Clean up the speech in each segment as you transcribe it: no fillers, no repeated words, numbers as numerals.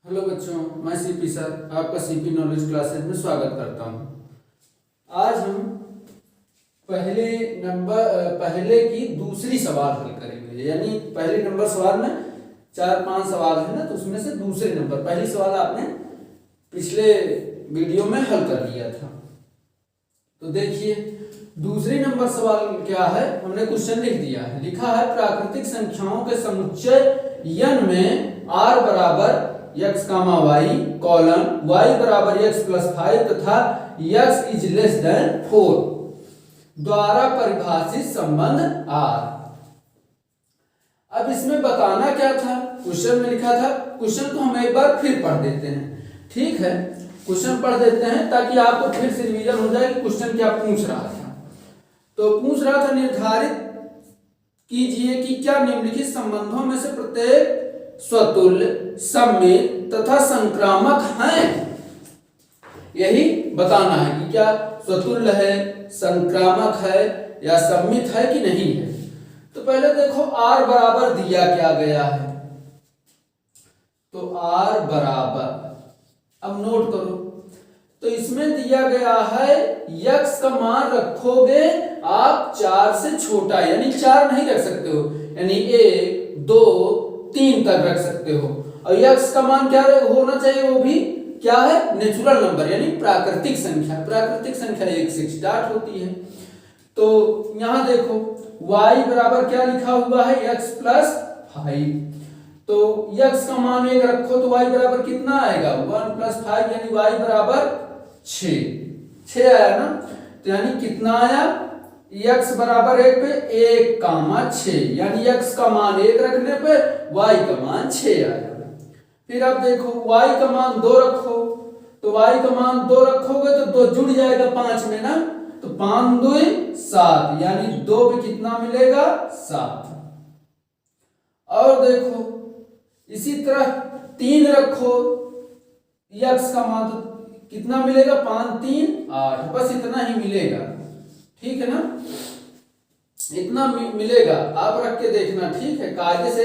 Hello बच्चों, मैं CP sir आपका सीपी नॉलेज क्लासेस में स्वागत करता हूं। आज हम पहले की दूसरी सवाल हल करेंगे। यानी पहले नंबर सवाल में 4-5 सवाल है ना, तो उसमें से दूसरे नंबर पहली सवाल आपने पिछले वीडियो में हल कर लिया था। तो देखिए दूसरी नंबर सवाल क्या है, हमने क्वेश्चन लिख दिया है। लिखा है प्राकृतिक संख्याओं के समुच्चय n में r बराबर x कामा y कॉलन y बराबर x प्लस 5 तथा x इज लेस देन 4 द्वारा परिभाषित संबंध r। अब इसमें बताना क्या था, क्वेश्चन में लिखा था। क्वेश्चन को हम एक बार फिर पढ़ देते हैं, ठीक है। क्वेश्चन पढ़ देते हैं ताकि आपको फिर से रिवीजन हो जाए कि क्वेश्चन क्या पूछ रहा था। तो पूछ रहा था निर्धारित कीजिए कि क्या निम्नलिखित संबंधों में से प्रत्येक स्वतुल्य, सममित तथा संक्रामक हैं। यही बताना है कि क्या स्वतुल्य है, संक्रामक है या सममित है कि नहीं है। तो पहले देखो r बराबर दिया क्या गया है। तो r बराबर, अब नोट करो, तो इसमें दिया गया है x का मान रखोगे आप 4 से छोटा, यानी 4 नहीं रख सकते हो, यानी 1, 2, 3 तक रख सकते हो। और x का मान क्या होना चाहिए, वो भी क्या है, नेचुरल नंबर यानी प्राकृतिक संख्या। प्राकृतिक संख्या 1 से स्टार्ट होती है। तो यहां देखो y बराबर क्या लिखा हुआ है, x प्लस 5। तो x का मान 1 रखो तो y बराबर कितना आएगा, 1 प्लस 5 यानी y बराबर 6 आया ना। तो यानी कितना आया, x बराबर 1 पे 1 कामा 6, यानी x का मान 1 रखने पे y का मान 6 आया। फिर अब देखो y का मान 2 रखो, तो y का मान 2 रखोगे तो 2 जुड़ जाएगा 5 में ना, तो 5 2 7, यानी 2 पे कितना मिलेगा, 7। और देखो इसी तरह 3 रखो, x का मान तो कितना मिलेगा, 5 3 8, बस इतना ही मिलेगा, ठीक है ना। इतना मिलेगा, आप रख के देखना, ठीक है। कायदे से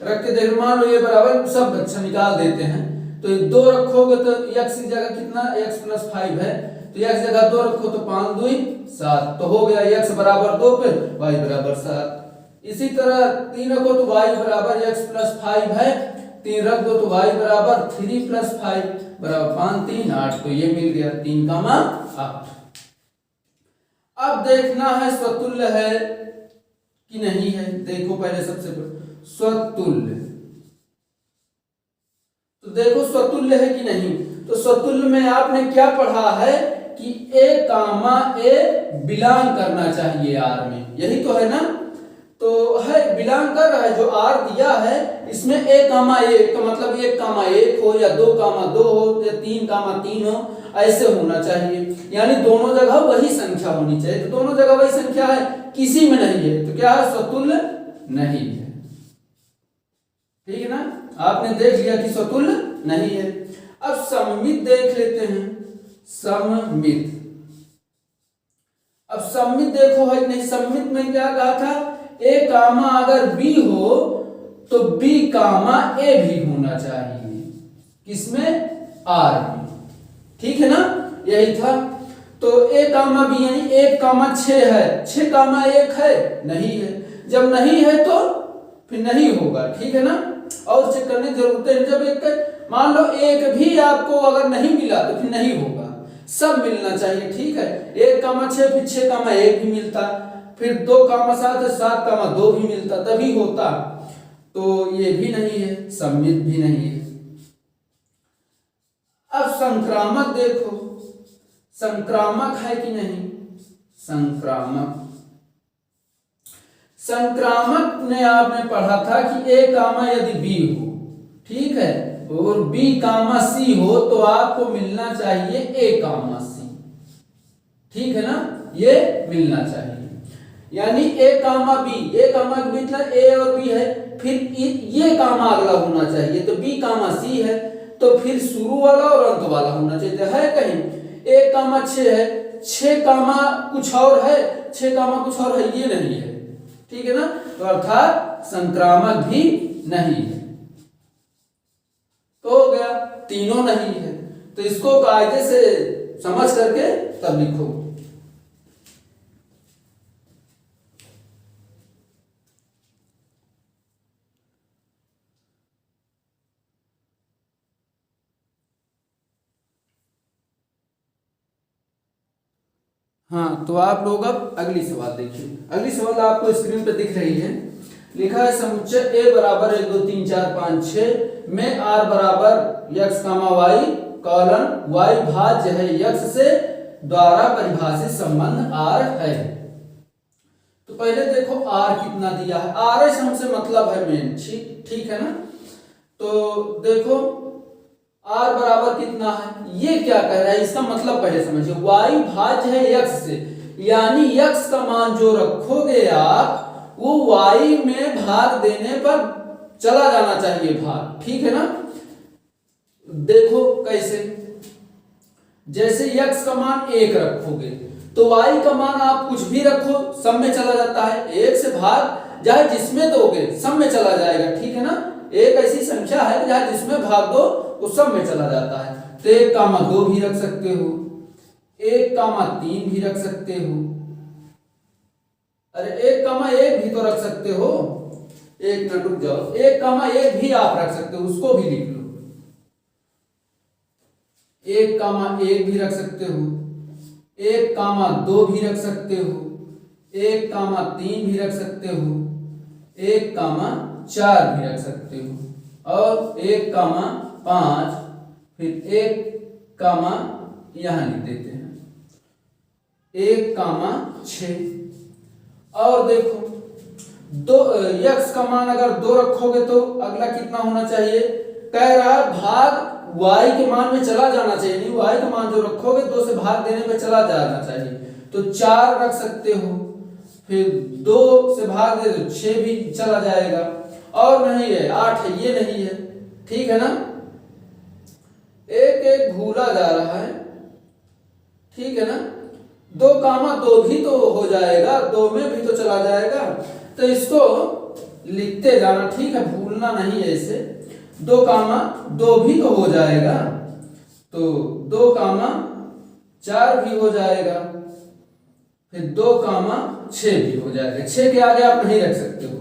रख के देखना। मान लो ये बराबर सब अच्छा निकाल देते हैं, तो 2 रखोगे तो x की जगह कितना, x प्लस 5 है, तो x जगह 2 रखो तो 5 2 7, तो हो गया x बराबर 2 पे y बराबर 7। इसी तरह 3 रखो तो y बराबर x प्लस 5 है, 3 रख दो तो y बराबर 3 प्लस 5 बराबर 5 3 8, तो ये मिल गया 3 का मान 8। अब देखना है स्वतुल्य है कि नहीं है। देखो पहले सबसे पहले स्वतुल्य, तो देखो स्वतुल्य है कि नहीं। तो स्वतुल्य में आपने क्या पढ़ा है कि a कामा a बिलोंग करना चाहिए r में, यही तो है ना। तो है बिलोंग कर रहा है, जो r दिया है इसमें a कामा a का मतलब 1 कामा 1 हो या 2 कामा 2 हो या 3 कामा 3 हो, ऐसे होना चाहिए। यानी दोनों जगह वही संख्या होनी चाहिए। तो दोनों जगह वही संख्या है, किसी में नहीं है, तो क्या है, स्वतुल्य नहीं है, ठीक है ना। आपने देख लिया कि स्वतुल्य नहीं है। अब सममित देख लेते हैं, सममित। अब सममित देखो है कि नहीं। सममित में क्या कहा था, a कामा अगर b हो तो b कामा a भी होना चाहिए, किसमें, r में, ठीक है ना, यही था। तो a कामा b यानी 1 कामा 6 है, 6 कामा 1 है, नहीं है। जब नहीं है तो फिर नहीं होगा, ठीक है ना। और चेक करने की जरूरत है। जब एक मान लो 1 भी आपको अगर नहीं मिला तो फिर नहीं होगा, सब मिलना चाहिए, ठीक है। 1 कामा 6 फिर 6 कामा 1 भी मिलता, फिर 2 कामा 7 7 कामा 2 भी मिलता, तभी होता। तो ये भी नहीं है, सममित भी नहीं है। अब संक्रामक देखो, संक्रामक है कि नहीं। संक्रामक, संक्रामक ने आपने पढ़ा था कि a कामा यदि b हो, ठीक है, और b कामा c हो तो आपको मिलना चाहिए a कामा c, ठीक है ना, ये मिलना चाहिए। यानी a comma b, a comma b मतलब a और b है, फिर ये कामा अगला होना चाहिए, तो b कामा c है, तो फिर शुरू वाला और अंत वाला होना चाहिए। है कहीं 1 कामा 6 है, 6 कामा कुछ और है, 6 कामा कुछ और है, ये नहीं है, ठीक है ना। तो अर्थात संक्रामक भी नहीं है। तो हो गया। तीनों नहीं है। तो इसको कायदे से समझ करके तब लिखो। हाँ, तो आप लोग अब अगली सवाल देखिए। अगली सवाल आपको स्क्रीन पे दिख रही है। लिखा है समुच्चय A बराबर 1 2 3 4 5 6 में R बराबर x y कॉलन y भाज्य है x से द्वारा परिभाषित संबंध R है। तो पहले देखो R कितना दिया है। R से हमसे मतलब है मेन, ठीक है ना। तो देखो R बराबर कितना है, ये क्या कह रहा है, इसका मतलब पहले समझिए। y भाज्य है x से, यानी x का मान जो रखोगे आप वो y में भाग देने पर चला जाना चाहिए भाग, ठीक है ना। देखो कैसे, जैसे x का मान 1 रखोगे तो y का मान आप कुछ भी रखो सब में चला जाता है। 1 से भाग चाहे जिसमें दोगे सब में चला जाएगा, ठीक है ना। एक ऐसी संख्या है जहां जिसमें भाग दो वो सब में चला जाता है। तो 1, 2 भी रख सकते हो, 1, 3 भी रख सकते हो। अरे 1, 1 भी तो रख सकते हो। एक मिनट रुक जाओ, 1, 1 भी आप रख सकते हो, उसको भी लिख लो। 1, 1 भी रख सकते हो, 1, 2 भी रख सकते हो, 1, 3 भी रख सकते हो, 1, 4 भी रख सकते हो, और 1, 5, फिर 1, यहां लिख देते हैं 1, 6। और देखो x का मान अगर 2 रखोगे तो अगला कितना होना चाहिए, कह रहा है भाग y के मान में चला जाना चाहिए, नहीं y का मान जो रखोगे 2 से भाग देने पे चला जाना चाहिए। तो 4 रख सकते हो, फिर 2 से भाग दे तो 6 भी चला जाएगा, और नहीं है 8 है, ये नहीं है, ठीक है ना। एक भूला जा रहा है, ठीक है ना। 2, 2 भी तो हो जाएगा, 2 में भी तो चला जाएगा, तो इसको लिखते जाना, ठीक है, भूलना नहीं है इसे। 2, 2 भी तो हो जाएगा, तो 2, 4 भी हो जाएगा, फिर 2, 6 भी हो जाएगा। 6 के आगे आप नहीं रख सकते हो।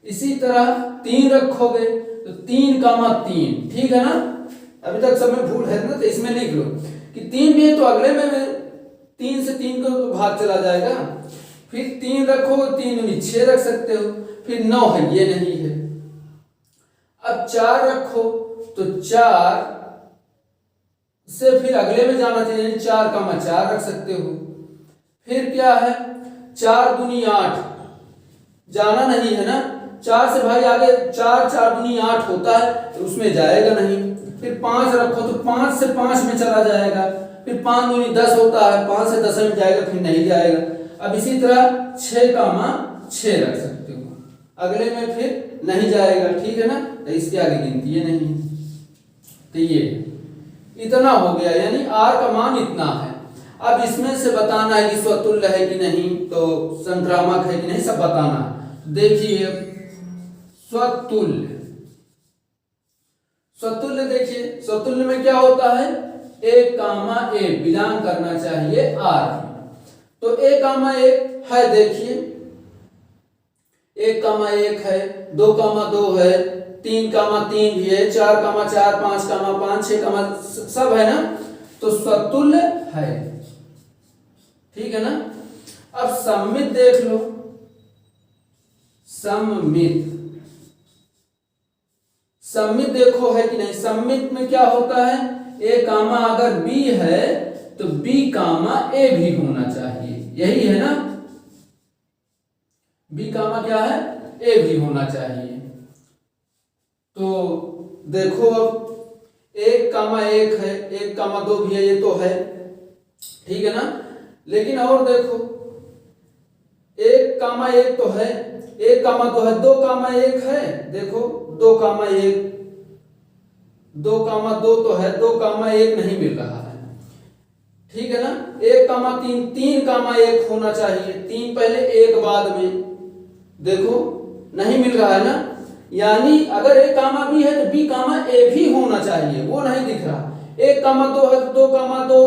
इसी तरह 3 रखोगे तो 3, 3, ठीक है ना। अभी तक सब में भूल है ना, तो इसमें लिख लो कि 3 भी है तो अगले में 3 से 3 को तो भाग चला जाएगा। फिर 3 रखो, 3 में 6 रख सकते हो, फिर 9 है, ये नहीं है। अब 4 रखो तो 4 से फिर अगले में जाना चाहिए, 4, 4 रख सकते हो। फिर क्या है, 4 दूनी 8, जाना नहीं है ना। 4 से भाई आगे 4, 4 दूनी 8 होता है, तो उसमें जाएगा नहीं। फिर 5 रखो तो 5 से 5 में चला जाएगा, फिर 5 दूनी 10 होता है, 5 से 10 में जाएगा, फिर नहीं जाएगा। अब इसी तरह 6, 6 रख सकते हो, अगले में फिर नहीं जाएगा, ठीक है ना। तो इसके आगे गिनती है नहीं। तो ये इतना हो गया, यानी R का मान इतना है। अब इसमें से बताना है कि स्वतुल्य है कि नहीं, तो संक्रामक है कि नहीं, सब बताना है। देखिए स्वतुल्य, स्वतुल्य देखिए, स्वतुल्य में क्या होता है, A, बिलोंग करना चाहिए R। तो A, है, देखिए 1, 1 है, 2, 2 है, 3, 3 भी है, 4, 4, 5, 5, 6, सब है ना। तो स्वतुल्य है, ठीक है ना। अब सममित देख लो, सममित देखो है कि नहीं। सममित में क्या होता है, A, अगर B है तो B, A भी होना चाहिए, यही है ना। B, क्या है, A भी होना चाहिए। तो देखो अब 1, 1 है, 1, 2 भी है, ये तो है, ठीक है ना। लेकिन और देखो 1, 1 तो है, 1, 2 है, 2, 1 है, देखो 2, 1, 2, 2 तो है, 2, 1 नहीं मिल रहा है, ठीक है ना। 1, 3, 3, 1 होना चाहिए, 3 पहले 1 बाद में, देखो नहीं मिल रहा है ना। यानी अगर A, B है तो B, A भी होना चाहिए वो नहीं दिख रहा। 1,2 है तो 2,2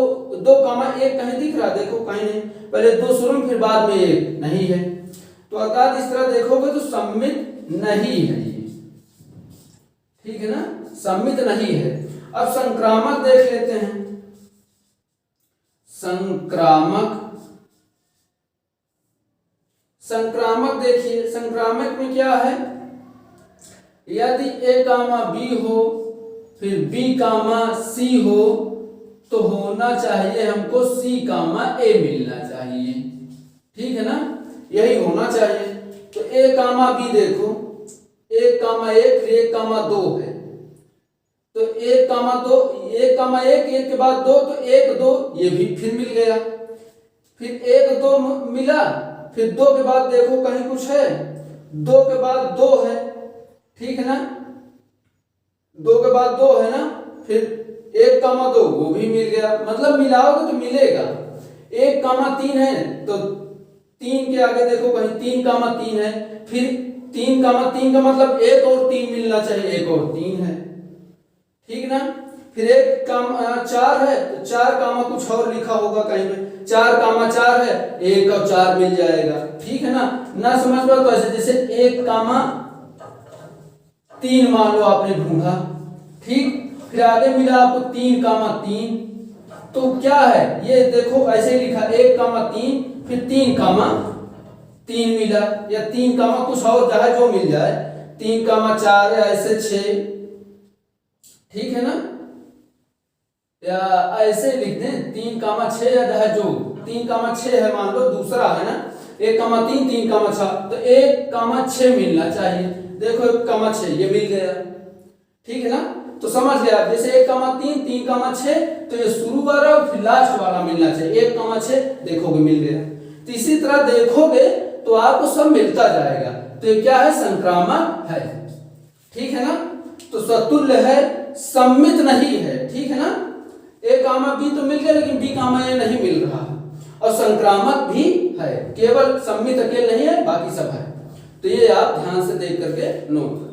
2,1 कहीं दिख रहा? देखो कहीं नहीं, पहले 2 शुरू में फिर बाद में 1 नहीं है। तो अर्थात इस तरह देखोगे तो सममित नहीं है ये, ठीक है ना, सममित नहीं है। अब संक्रामक देख लेते हैं। संक्रामक देखिए, संक्रामक में क्या है, यदि A,B हो फिर B,C हो तो होना चाहिए हमको C,A मिलना चाहिए, ठीक है ना, यही होना चाहिए। तो A,B देखो 1,1 फिर 1,2 है, तो 1,2 1,1 1 के बाद 2 तो 1 2 ये भी फिर मिल गया, फिर 1 2 मिला, फिर 2 के बाद देखो कहीं कुछ है, 2 के बाद 2 है, ठीक है ना, 2 के बाद 2 है ना, फिर 1,2 वो भी मिल गया, मतलब मिलाओगे तो मिलेगा। 1,3 है तो 3 के आगे देखो कहीं 3,3 है, फिर 3,3 का मतलब 1 और 3 मिलना चाहिए, 1 और 3 है, ठीक ना। फिर 1,4 है तो 4, कुछ और लिखा होगा कहीं पे, 4,4 है, 1 और 4 मिल जाएगा, ठीक है ना समझ पाओ तो ऐसे जैसे 1,3 मान लो आपने ढूंढा, ठीक, फिर आगे मिला आपको 3,3, तो क्या है ये देखो ऐसे लिखा 1,3 फिर 3,3 मिला, या 3, कुछ और चाहे जो मिल जाए, 3,4 है ऐसे 6, ठीक है ना, या ऐसे लिख दें 3,6 या चाहे जो 3,6 है मान लो, दूसरा है ना 1,3 3,6 तो 1,6 मिलना चाहिए, देखो 1,6 ये मिल गया, ठीक है ना। तो समझ गया जैसे 1,3 3,6 तो ये शुरू वाला और फिर लास्ट वाला मिलना चाहिए, 1,6 देखोगे मिल गया। तो इसी तरह देखोगे तो आपको सब मिलता जाएगा, तो ये क्या है, संक्रामक है, ठीक है ना। तो सतुल्य है, सममित नहीं है, ठीक है ना। A,B तो मिल गया लेकिन B,A नहीं मिल रहा, और संक्रामक भी है, केवल सममित अकेले नहीं है, बाकी सब है। तो ये आप ध्यान से देख करके नोट कर लो।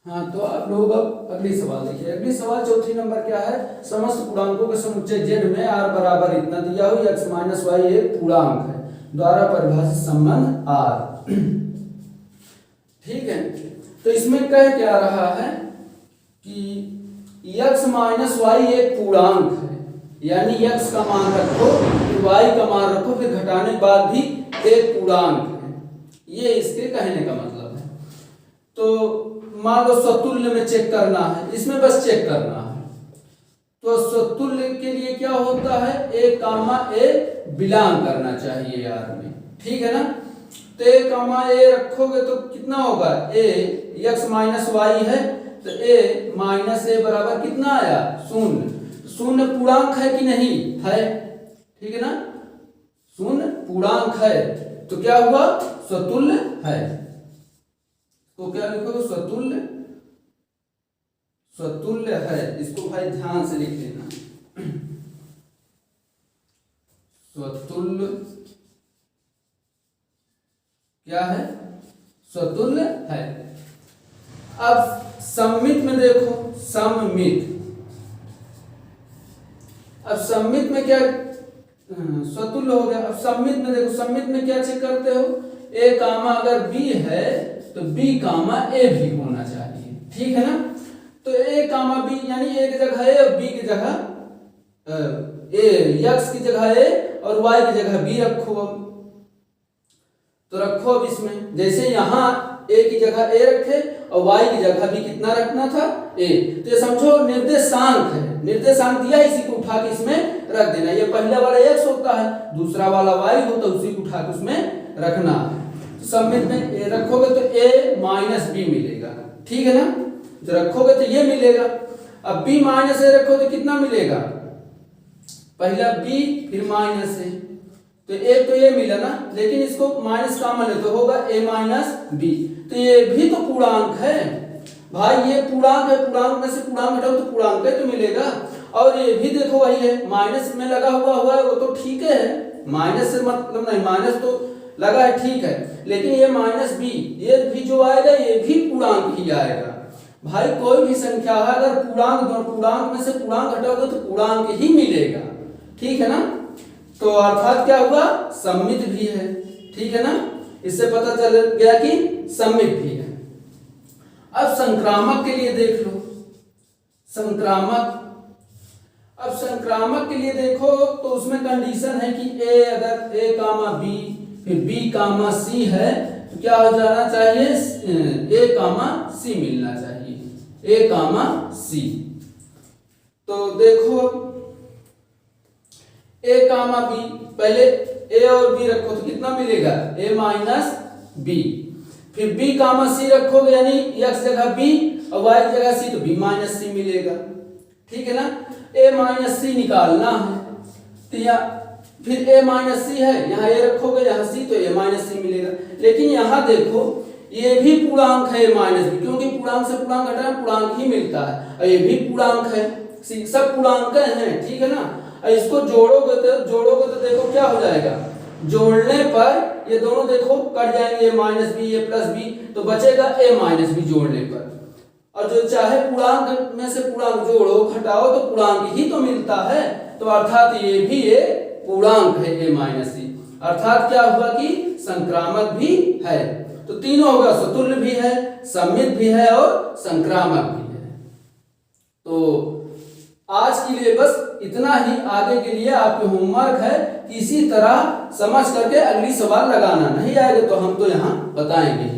हाँ, तो आप लोग अब अगली सवाल देखिए। अगली सवाल चौथी नंबर क्या है, समस्त पूर्णांकों के समुच्चय z में r बराबर इतना दिया हो, x माइनस y एक पूर्णांक है, द्वारा परिभाषित संबंध r, ठीक है। तो इसमें कह क्या रहा है कि x माइनस y एक पूर्णांक है, यानी x का मान रखो फिर y का मान रखो फिर घटाने के बाद भी एक पूर्णांक है, ये इसके कहने का मतलब है। तो मान लो सतुल्य में चेक करना है, इसमें बस चेक करना है, तो सतुल्य के लिए क्या होता है, A,A बिलोंग करना चाहिए यार में, ठीक है ना। तो A,A रखोगे तो कितना होगा, A x माइनस y है तो A माइनस A बराबर कितना आया, 0। शून्य पूर्णांक है कि नहीं है, ठीक है ना, शून्य पूर्णांक है तो क्या हुआ, सतुल्य है। तो क्या लिखोगे, सतुल्य है, इसको भाई ध्यान से लिख लेना, सतुल्य क्या है, सतुल्य है। अब सममित में देखो, सममित, अब सममित में क्या, सतुल्य हो गया। अब सममित में देखो, सममित में क्या चेक करते हो, A, अगर B है तो B, A भी होना चाहिए, ठीक है ना। तो A, B यानी A की जगह A और B की जगह x की जगह A और y की जगह B रखो। तो रखो अब इसमें, जैसे यहाँ A की जगह A रखे और y की जगह भी कितना रखना था, A। तो ये समझो निर्देशांक है, निर्देशांक दिया, इसी को उठा के इसमें रख देना। ये पहला वाला x होता है, दूसरा वाला y होता है, उसी को उठा के उसमें रखना है। तो सम्मित में ए रखोगे तो ए माइनस बी मिलेगा, ठीक है ना, जो रखोगे तो ये मिलेगा। अब बी माइनस ए रखो तो कितना मिलेगा, पहला बी फिर माइनस ए, तो एक तो ये मिला ना, लेकिन इसको माइनस कॉमन है तो होगा ए माइनस बी, तो ये भी तो पूर्णांक है भाई, ये पूर्णांक है, पूर्णांक में से पूर्णांक हटाओ तो पूर्णांक है तो मिलेगा। और ये भी देखो वही है, माइनस में लगा हुआ है वो तो ठीक है, माइनस से मतलब नहीं, माइनस तो लगा है ठीक है, लेकिन ये माइनस बी, ये भी जो आएगा ये भी पूर्णांक ही आएगा भाई। कोई भी संख्या है अगर पूर्णांक में से पूर्णांक हटाओगे तो पूर्णांक ही मिलेगा, ठीक है ना। तो अर्थात क्या हुआ, सम्मित भी है, ठीक है ना, इससे पता चल गया कि सम्मित भी है। अब संक्रामक के लिए देख लो, संक्रामक, अब संक्रामक के लिए देखो तो उसमें कंडीशन है कि ए अगर ए कामा बी फिर बी कामा सी है तो क्या हो जाना चाहिए, ए कामा सी मिलना चाहिए, ए कामा सी। तो देखो ए कामा बी, पहले ए और बी रखो तो कितना मिलेगा, ए माइनस बी, फिर बी कामा सी रखोगे यानी एक्स जगह बी और वाई जगह सी तो बी माइनस सी मिलेगा, ठीक है ना। ए माइनस सी निकालना है तो यहाँ फिर ए माइनस सी है, यहाँ ए रखोगे यहाँ सी तो ए माइनस सी मिलेगा, लेकिन यहाँ देखो ये भी पूर्णांक है ए माइनस बी, क्योंकि पूर्णांक से पूर्णांक घटाना पूर्णांक ही मिलता है, और ये भी पूर्णांक है, सब पूर्णांक हैं, ठीक है ना। इसको जोड़ोगे तो देखो क्या हो जाएगा, जोड़ने पर ये दोनों देखो कट जाएंगे, ए माइनस बी ए प्लस बी, तो बचेगा ए माइनस बी जोड़ने पर। और जो चाहे पूर्णांक में से पूर्णांक जोड़ो घटाओ तो पूर्णांक ही तो मिलता है, तो अर्थात ये भी एक पूर्णांक है ए माइनस सी, अर्थात क्या हुआ कि संक्रामक भी है। तो तीनों होगा, सतुल्य भी है, सम्मित भी है और संक्रामक भी है। तो आज के लिए बस इतना ही, आगे के लिए आपके होमवर्क है कि इसी तरह समझ करके अगली सवाल लगाना, नहीं आएगा तो हम तो यहाँ बताएंगे।